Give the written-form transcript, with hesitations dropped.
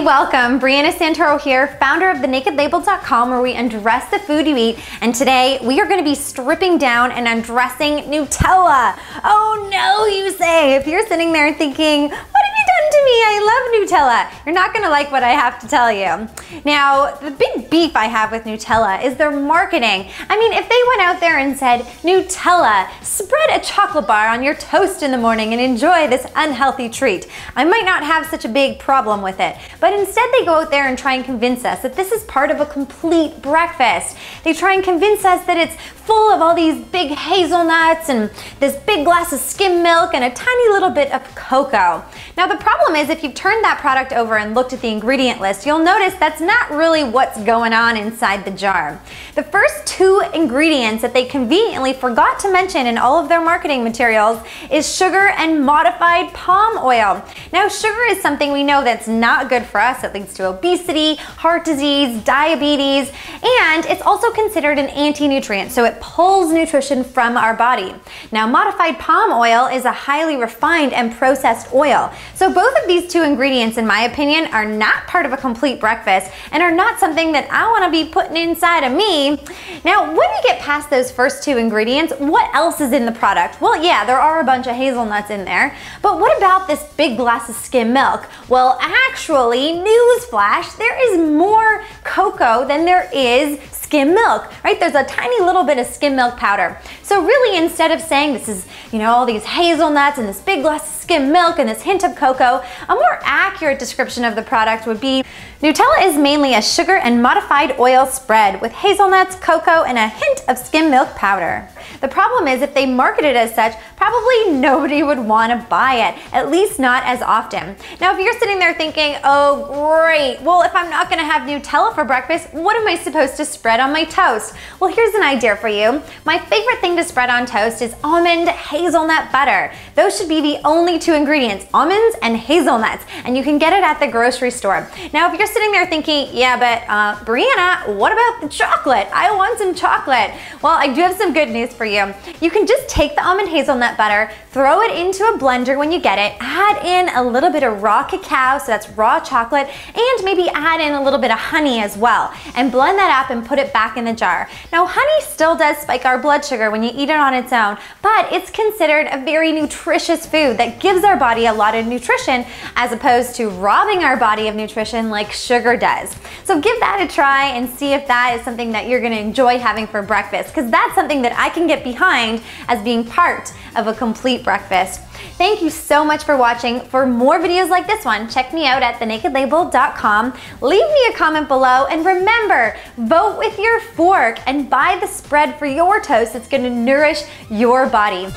welcome. Brianna Santoro here, founder of thenakedlabel.com, where we undress the food you eat. And today we are going to be stripping down and undressing Nutella. Oh no, you say. If you're sitting there thinking, what have you done to me? I love Nutella. You're not going to like what I have to tell you. Now, the big beef I have with Nutella is their marketing. I mean, if they went out there and said, Nutella, spread a chocolate bar on your toast in the morning and enjoy this unhealthy treat, I might not have such a big problem with it. But instead they go out there and try and convince us that this is part of a complete breakfast. They try and convince us that it's full of all these big hazelnuts and this big glass of skim milk and a tiny little bit of cocoa. Now the problem is, if you've turned that product over and looked at the ingredient list, you'll notice that's not really what's going on inside the jar. The first two ingredients that they conveniently forgot to mention in all of their marketing materials is sugar and modified palm oil. Now sugar is something we know that's not good for us. It leads to obesity, heart disease, diabetes, and it's also considered an anti-nutrient, so it pulls nutrition from our body. Now modified palm oil is a highly refined and processed oil. So both of these two ingredients, in my opinion, are not part of a complete breakfast and are not something that I want to be putting inside of me. Now, when you get past those first two ingredients, what else is in the product? Well, yeah, there are a bunch of hazelnuts in there, but what about this big glass of skim milk? Well, actually, newsflash, there is more cocoa than there is skim milk, right? There's a tiny little bit of skim milk powder. So really, instead of saying this is, all these hazelnuts and this big glass of skim milk and this hint of cocoa, a more accurate description of the product would be, Nutella is mainly a sugar and modified oil spread with hazelnuts, cocoa, and a hint of skim milk powder. The problem is, if they market it as such, probably nobody would want to buy it, at least not as often. Now, if you're sitting there thinking, oh great, well if I'm not going to have Nutella for breakfast, what am I supposed to spread on my toast? Well, here's an idea for you. My favorite thing to spread on toast is almond hazelnut butter. Those should be the only two ingredients, almonds and hazelnuts, and you can get it at the grocery store. Now, if you're sitting there thinking, yeah, but Brianna, what about the chocolate? I want some chocolate. Well, I do have some good news for you. You can just take the almond hazelnut butter, throw it into a blender when you get it, add in a little bit of raw cacao, so that's raw chocolate, and maybe add in a little bit of honey as well, and blend that up and put it back in the jar. Now, honey still does spike our blood sugar when you eat it on its own, but it's considered a very nutritious food that gives our body a lot of nutrition, as opposed to robbing our body of nutrition like sugar does. So give that a try and see if that is something that you're going to enjoy having for breakfast, because that's something that I can get behind as being part of a complete breakfast. Thank you so much for watching. For more videos like this one, check me out at thenakedlabel.com. Leave me a comment below, and remember, vote with your fork and buy the spread for your toast that's going to nourish your body.